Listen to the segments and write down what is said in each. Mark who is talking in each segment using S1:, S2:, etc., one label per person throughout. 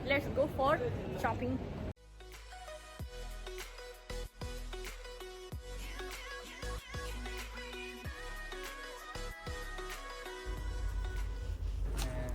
S1: Let's go for shopping.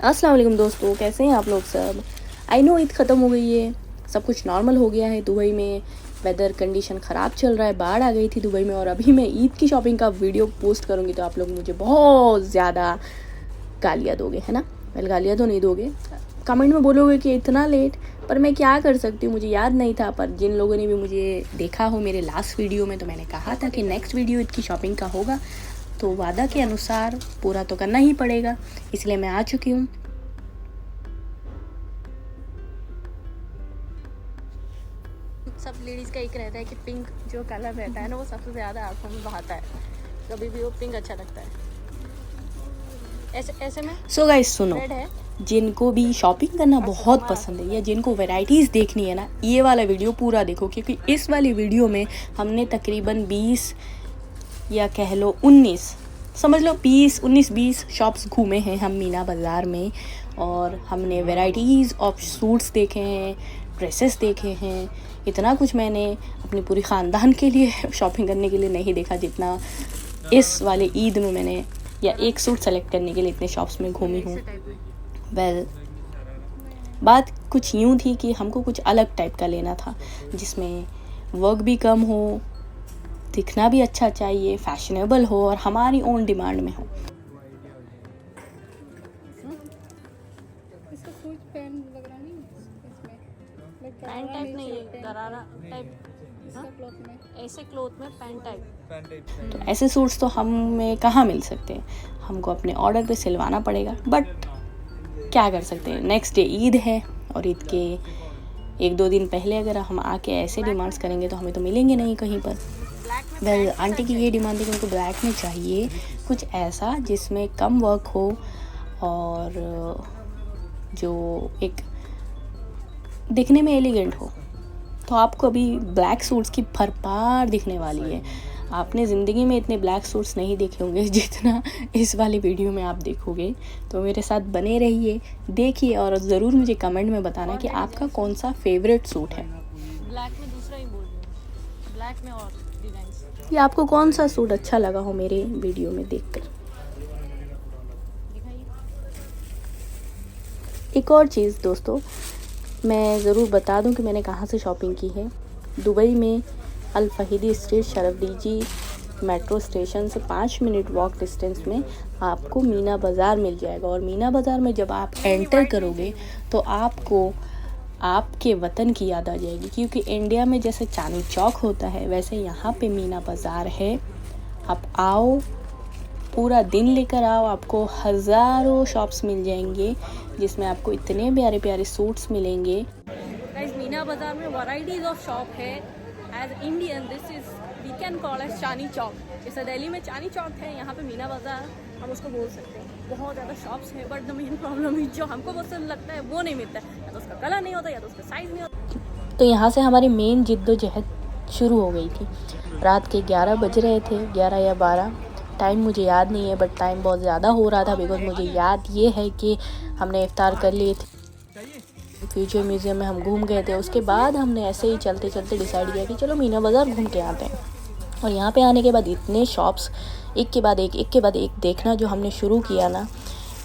S1: अस्सलाम वालेकुम दोस्तों, कैसे हैं आप लोग सब। आई नो ईद ख़त्म हो गई है, सब कुछ नॉर्मल हो गया है। दुबई में वेदर कंडीशन ख़राब चल रहा है, बाढ़ आ गई थी दुबई में। और अभी मैं ईद की शॉपिंग का वीडियो पोस्ट करूँगी तो आप लोग मुझे बहुत ज़्यादा गालियाँ दोगे, है ना। वेल, गालियाँ तो नहीं दोगे, कमेंट में बोलोगे कि इतना लेट। पर मैं क्या कर सकती हूँ, मुझे याद नहीं था। पर जिन लोगों ने भी मुझे देखा हो मेरे लास्ट वीडियो में, तो मैंने कहा था कि नेक्स्ट वीडियो ईद की शॉपिंग का होगा, तो वादा के अनुसार पूरा तो करना ही पड़ेगा, इसलिए मैं आ चुकी हूँ। सब लेडीज़ का एक रहता है कि पिंक जो कलर रहता है ना, वो सबसे ज़्यादा आँखों में बहाता है। कभी भी वो पिंक अच्छा लगता है। ऐसे में सो गाइस सुनो, जिनको भी शॉपिंग करना बहुत पसंद है या जिनको वैरायटीज़ देखनी है ना, ये वाला वीडियो पूरा देखो, क्योंकि इस वाली वीडियो में हमने तकरीबन 20 या कह लो 19, समझ लो 20 शॉप्स घूमे हैं हम मीना बाज़ार में। और हमने वैराइटीज़ ऑफ सूट्स देखे हैं, ड्रेसेस देखे हैं। इतना कुछ मैंने अपनी पूरी ख़ानदान के लिए शॉपिंग करने के लिए नहीं देखा जितना इस वाले ईद में मैंने, या एक सूट सेलेक्ट करने के लिए इतने शॉप्स में घूमी हूँ। वेल, बात कुछ यूँ थी कि हमको कुछ अलग टाइप का लेना था, जिसमें वर्क भी कम हो, दिखना भी अच्छा चाहिए, फैशनेबल हो और हमारी ओन डिमांड में हो। पैंट टाइप नहीं है, गरारा टाइप, ऐसे क्लोथ में पैंट टाइप। तो ऐसे सूट्स तो हमें कहाँ मिल सकते हैं, हमको अपने ऑर्डर पे सिलवाना पड़ेगा। बट क्या कर सकते हैं, नेक्स्ट डे ईद है और ईद के 1-2 दिन पहले अगर हम आके ऐसे डिमांड्स करेंगे तो हमें तो मिलेंगे नहीं कहीं पर। वेल, आंटी की ये डिमांड है कि उनको ब्लैक में चाहिए कुछ ऐसा जिसमें कम वर्क हो और जो एक दिखने में एलिगेंट हो। तो आपको अभी ब्लैक सूट्स की भरमार दिखने वाली है। आपने ज़िंदगी में इतने ब्लैक सूट्स नहीं देखे होंगे जितना इस वाली वीडियो में आप देखोगे। तो मेरे साथ बने रहिए, देखिए और ज़रूर मुझे कमेंट में बताना कि आपका कौन सा फेवरेट सूट है। ब्लैक में दूसरा ही बोल रही हूँ, ब्लैक में और डिज़ाइन, या आपको कौन सा सूट अच्छा लगा हो मेरे वीडियो में देखकर। एक और चीज़ दोस्तों, मैं ज़रूर बता दूं कि मैंने कहाँ से शॉपिंग की है। दुबई में अल फहीदी स्ट्रीट शरफडीजी मेट्रो स्टेशन से 5 मिनट वॉक डिस्टेंस में आपको मीना बाज़ार मिल जाएगा। और मीना बाज़ार में जब आप एंटर करोगे तो आपको आपके वतन की याद आ जाएगी, क्योंकि इंडिया में जैसे चांदनी चौक होता है वैसे यहाँ पे मीना बाज़ार है। आप आओ, पूरा दिन लेकर आओ, आपको हज़ारों शॉप्स मिल जाएंगे जिसमें आपको इतने प्यारे प्यारे सूट्स मिलेंगे। गाइस, मीना बाज़ार में वैराइटीज़ ऑफ शॉप है। As Indian this is we can call as Chandni Chowk. जैसे दिल्ली में चांदनी चौक है, यहाँ पे मीना बाज़ार हम उसको बोल सकते हैं। बहुत ज़्यादा शॉप्स है, बट द मेन प्रॉब्लम है जो हमको पसंद लगता है वो नहीं मिलता है, या तो उसका कलर नहीं होता या तो उसका साइज़ नहीं होता। तो यहाँ से हमारी मेन जिद्दोजहद शुरू हो गई थी। रात के 11 बज रहे थे, 11 या 12, टाइम मुझे याद नहीं है, बट टाइम बहुत ज़्यादा हो रहा था। बिकॉज मुझे याद ये है कि हमने इफ्तार कर लिए थे, फ्यूचर म्यूज़ियम में हम घूम गए थे। उसके बाद हमने ऐसे ही चलते चलते डिसाइड किया कि चलो मीना बाज़ार घूम के आते हैं। और यहाँ पे आने के बाद इतने शॉप्स एक के बाद एक देखना जो हमने शुरू किया ना,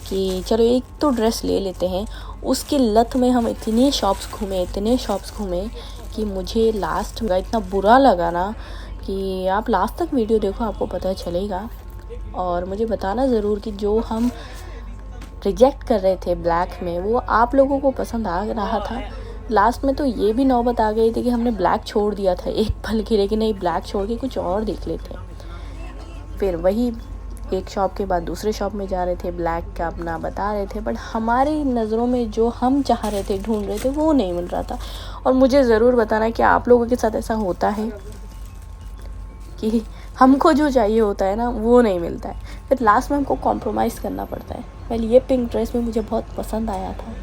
S1: कि चलो एक तो ड्रेस ले लेते हैं, उसकी लत में हम इतने शॉप्स घूमे कि मुझे लास्ट में इतना बुरा लगा ना कि आप लास्ट तक वीडियो देखो, आपको पता चलेगा। और मुझे बताना ज़रूर कि जो हम रिजेक्ट कर रहे थे ब्लैक में, वो आप लोगों को पसंद आ रहा था। लास्ट में तो ये भी नौबत आ गई थी कि हमने ब्लैक छोड़ दिया था एक पल के लिए कि नहीं, ब्लैक छोड़ के कुछ और देख लेते। फिर वही एक शॉप के बाद दूसरे शॉप में जा रहे थे, ब्लैक का अपना बता रहे थे, बट हमारी नज़रों में जो हम चाह रहे थे, ढूंढ रहे थे, वो नहीं मिल रहा था। और मुझे ज़रूर बताना कि आप लोगों के साथ ऐसा होता है कि हमको जो चाहिए होता है ना वो नहीं मिलता है, फिर लास्ट में हमको कॉम्प्रोमाइज़ करना पड़ता है। पहले ये पिंक ड्रेस में मुझे बहुत पसंद आया था,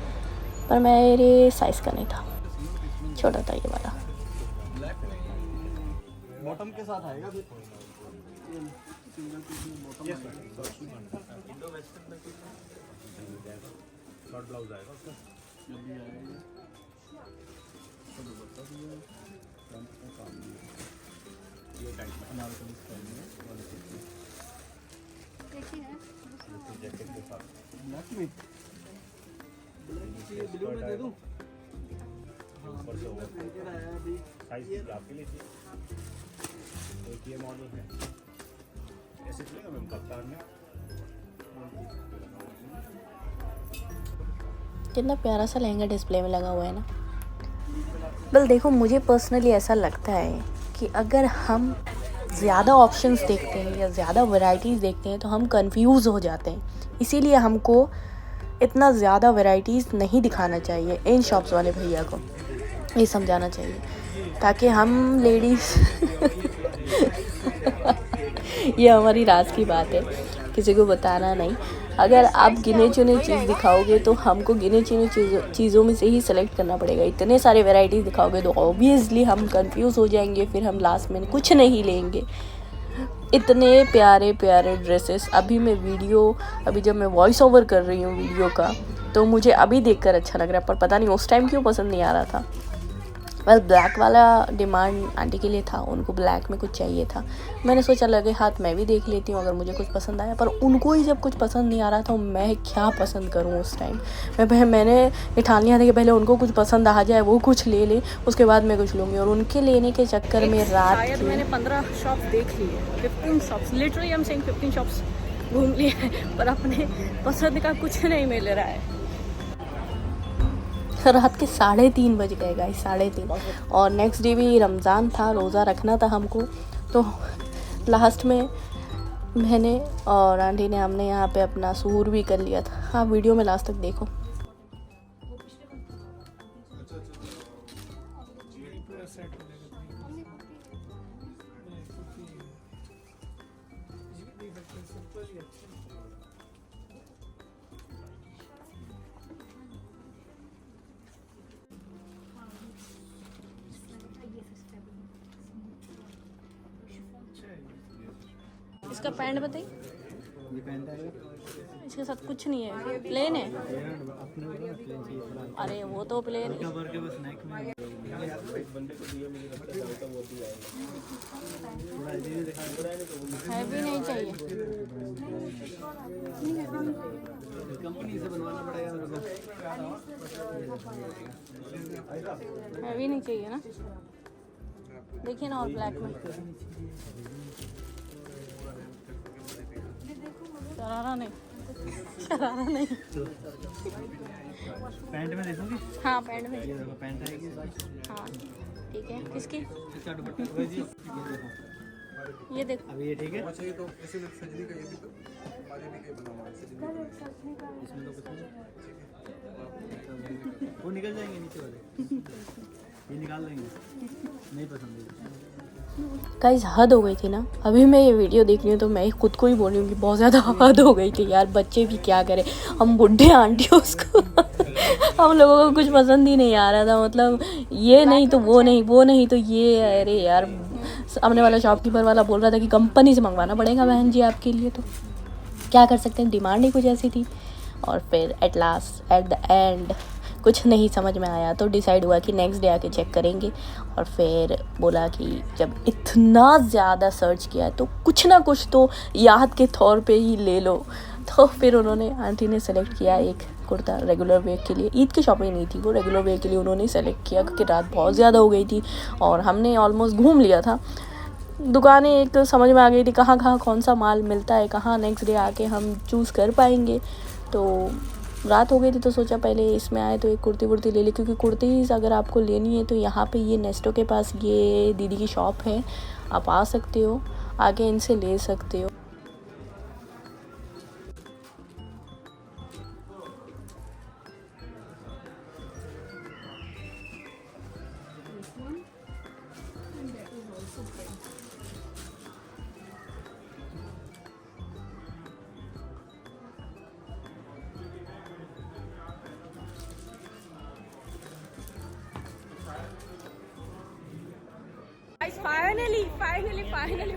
S1: पर मेरे साइज़ का नहीं था, छोटा था ये वाला।
S2: बॉटम के साथ आएगा फिर सिंगल पीस में बॉटम शॉर्ट ब्लाउज आएगा उसका जब भी आएगा। टाइप में अनारकली स्टाइल में 150 जैकेट के साथ ब्लैक में ब्लू में दे दूं ऊपर से ओवर साइज आपके लिए तो ये मॉडल है ऐसे चलेगा मैम कप्तान में
S1: कितना प्यारा सा लहंगा डिस्प्ले में लगा हुआ है ना। बल देखो, मुझे पर्सनली ऐसा लगता है कि अगर हम ज़्यादा ऑप्शंस देखते हैं या ज़्यादा वैरायटीज़ देखते हैं तो हम कंफ्यूज हो जाते हैं। इसीलिए हमको इतना ज़्यादा वैरायटीज़ नहीं दिखाना चाहिए। इन शॉप्स वाले भैया को ये समझाना चाहिए ताकि हम लेडीज़ ये हमारी राज की बात है, किसी को बताना नहीं। अगर आप गिने चुने चीज़ दिखाओगे तो हमको गिने चुने चीज़ों में से ही सेलेक्ट करना पड़ेगा। इतने सारे वैरायटीज़ दिखाओगे तो ऑब्वियसली हम कंफ्यूज हो जाएंगे, फिर हम लास्ट में कुछ नहीं लेंगे। इतने प्यारे प्यारे ड्रेसेस अभी जब मैं वॉइस ओवर कर रही हूँ वीडियो का तो मुझे अभी देखकर अच्छा लग रहा है, पर पता नहीं उस टाइम क्यों पसंद नहीं आ रहा था। बस ब्लैक वाला डिमांड आंटी के लिए था, उनको ब्लैक में कुछ चाहिए था। मैंने सोचा लगे हाथ मैं भी देख लेती हूँ अगर मुझे कुछ पसंद आया, पर उनको ही जब कुछ पसंद नहीं आ रहा था मैं क्या पसंद करूँ उस टाइम। मैंने ये ठान लिया था कि पहले उनको कुछ पसंद आ जाए, वो कुछ ले लें, उसके बाद मैं कुछ लूँगी। और उनके लेने के चक्कर में शायद मैंने 15 शॉप्स देख ली है, 15 शॉप्स, लिटरली हम सेइंग 15 शॉप्स घूम लिए हैं, पर अपने पसंद का कुछ नहीं मिल रहा है। रात के 3:30 बज गए गाइस, 3:30। और नेक्स्ट डे भी रमज़ान था, रोज़ा रखना था हमको। तो लास्ट में मैंने और आंटी ने हमने यहाँ पे अपना सहूर भी कर लिया था। हाँ, वीडियो में लास्ट तक देखो। इसका पैंट बताइए।
S2: ये पैंट आएगा,
S1: इसके साथ कुछ नहीं है, प्लेन है। अरे वो तो प्लेन है। हैवी नहीं चाहिए,
S2: कंपनी से बनवाना पड़ेगा।
S1: हैवी नहीं चाहिए ना, देखिए ना। और ब्लैक में शरारा नहीं
S2: पैंट में देखोगी?
S1: हाँ, पैंट में।
S2: ये देखो पैंट आएगी।
S1: हाँ ठीक है। किसकी?
S2: इसका दुपट्टा
S1: ये देखो।
S2: अब ये ठीक है।
S3: अच्छा, ये तो ऐसे लग सजनी का, ये भी तो आगे भी कहीं बना हुआ है सजनी का।
S2: इसमें तो कुछ नहीं, वो निकल जाएंगे नीचे वाले, ये निकाल देंगे, नहीं पसंद है।
S1: गाइस, हद हो गई थी ना। अभी मैं ये वीडियो देख रही हूँ तो मैं खुद को ही बोल रही हूँ कि बहुत ज़्यादा हद हो गई थी यार। बच्चे भी क्या करें, हम बुढ़े आंटी उसको हम लोगों को कुछ पसंद ही नहीं आ रहा था। मतलब ये नहीं तो वो नहीं, वो नहीं तो ये। अरे यार, सामने वाला शॉपकीपर वाला बोल रहा था कि कंपनी से मंगवाना पड़ेगा बहन जी आपके लिए। तो क्या कर सकते हैं, डिमांड ही कुछ ऐसी थी। और फिर एट द एंड कुछ नहीं समझ में आया तो डिसाइड हुआ कि नेक्स्ट डे आके चेक करेंगे। और फिर बोला कि जब इतना ज़्यादा सर्च किया तो कुछ ना कुछ तो याद के तौर पे ही ले लो। तो फिर उन्होंने, आंटी ने सेलेक्ट किया एक कुर्ता रेगुलर वेयर के लिए। ईद की शॉपिंग नहीं थी वो, रेगुलर वेयर के लिए उन्होंने सेलेक्ट किया क्योंकि रात बहुत ज़्यादा हो गई थी और हमने ऑलमोस्ट घूम लिया था। दुकानें एक समझ में आ गई थी कहाँ कहाँ कौन सा माल मिलता है, कहाँ नेक्स्ट डे आके हम चूज़ कर पाएंगे। तो रात हो गई थी तो सोचा पहले इसमें आए तो एक कुर्ती वुर्ती ले ली, क्योंकि कुर्तीज़ अगर आपको लेनी है तो यहाँ पे ये नेस्टो के पास ये दीदी की शॉप है, आप आ सकते हो, आके इनसे ले सकते हो।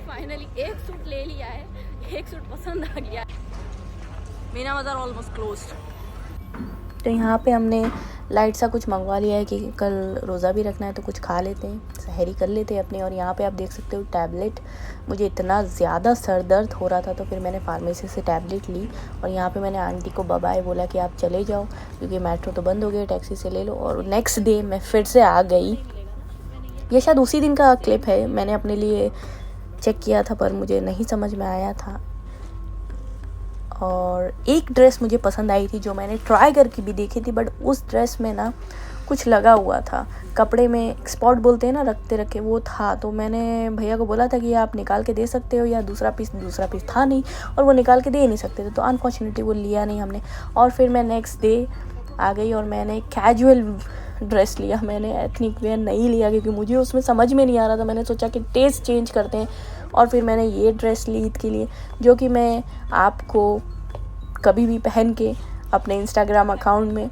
S1: फाइनली एक सूट ले लिया है, एक सूट पसंद आ गया। मीना बाजार ऑलमोस्ट क्लोज्ड। तो यहाँ पे हमने लाइट सा कुछ मंगवा लिया है कि कल रोज़ा भी रखना है तो कुछ खा लेते हैं, सहरी कर लेते हैं अपने। और यहाँ पे आप देख सकते हो टैबलेट, मुझे इतना ज़्यादा सर दर्द हो रहा था तो फिर मैंने फार्मेसी से टैबलेट ली। और यहाँ पे मैंने आंटी को बाय बोला कि आप चले जाओ क्योंकि मेट्रो तो बंद हो गई, टैक्सी से ले लो। और नेक्स्ट डे मैं फिर से आ गई। ये शायद उसी दिन का क्लिप है, मैंने अपने लिए चेक किया था पर मुझे नहीं समझ में आया था। और एक ड्रेस मुझे पसंद आई थी जो मैंने ट्राई करके भी देखी थी, बट उस ड्रेस में ना कुछ लगा हुआ था, कपड़े में स्पॉट बोलते हैं ना, रखते रखे वो था। तो मैंने भैया को बोला था कि आप निकाल के दे सकते हो या दूसरा पीस था नहीं और वो निकाल के दे नहीं सकते थे, तो अनफॉर्चुनेटली वो लिया नहीं हमने। और फिर मैं नेक्स्ट डे आ गई और मैंने कैजुअल ड्रेस लिया, मैंने एथनिक वेयर नहीं लिया क्योंकि मुझे उसमें समझ में नहीं आ रहा था। मैंने सोचा कि टेस्ट चेंज करते हैं और फिर मैंने ये ड्रेस ली ईद के लिए, जो कि मैं आपको कभी भी पहन के अपने इंस्टाग्राम अकाउंट में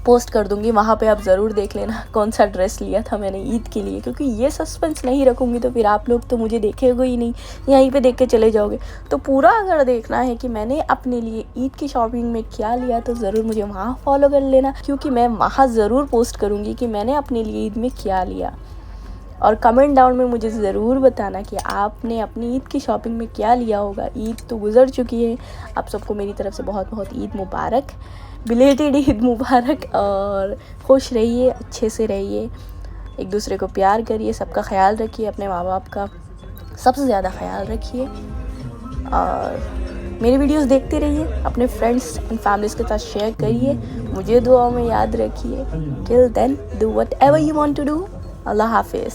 S1: पोस्ट कर दूंगी, वहाँ पे आप ज़रूर देख लेना कौन सा ड्रेस लिया था मैंने ईद के लिए। क्योंकि ये सस्पेंस नहीं रखूँगी तो फिर आप लोग तो मुझे देखेंगे ही नहीं, यहीं पे देख के चले जाओगे। तो पूरा अगर देखना है कि मैंने अपने लिए ईद की शॉपिंग में क्या लिया तो ज़रूर मुझे वहाँ फॉलो कर लेना, क्योंकि मैं वहाँ ज़रूर पोस्ट करूँगी कि मैंने अपने लिए ईद में क्या लिया। और कमेंट डाउन में मुझे ज़रूर बताना कि आपने अपनी ईद की शॉपिंग में क्या लिया होगा। ईद तो गुज़र चुकी है, आप सबको मेरी तरफ से बहुत बहुत ईद मुबारक, बिलेटेड ईद मुबारक। और खुश रहिए, अच्छे से रहिए, एक दूसरे को प्यार करिए, सबका ख्याल रखिए, अपने माँ बाप का सबसे ज़्यादा ख्याल रखिए। और मेरी वीडियोस देखते रहिए, अपने फ्रेंड्स एंड फैमिलीज़ के साथ शेयर करिए, मुझे दुआओं में याद रखिए। Till then do whatever you want to do. अल्लाह हाफिज़।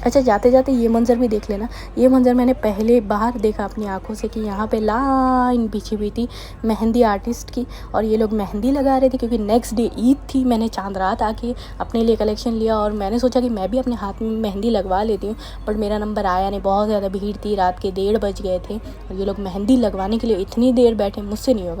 S1: अच्छा, जाते जाते ये मंज़र भी देख लेना। ये मंज़र मैंने पहले बाहर देखा अपनी आंखों से कि यहाँ पे लाइन बिछी हुई थी मेहंदी आर्टिस्ट की, और ये लोग मेहंदी लगा रहे थे क्योंकि नेक्स्ट डे ईद थी। मैंने चांद रात आके अपने लिए कलेक्शन लिया और मैंने सोचा कि मैं भी अपने हाथ में मेहंदी लगवा लेती हूँ, बट मेरा नंबर आया नहीं, बहुत ज़्यादा भीड़ थी, रात के 1:30 बज गए थे और ये लोग मेहंदी लगवाने के लिए इतनी देर बैठे, मुझसे नहीं होगा।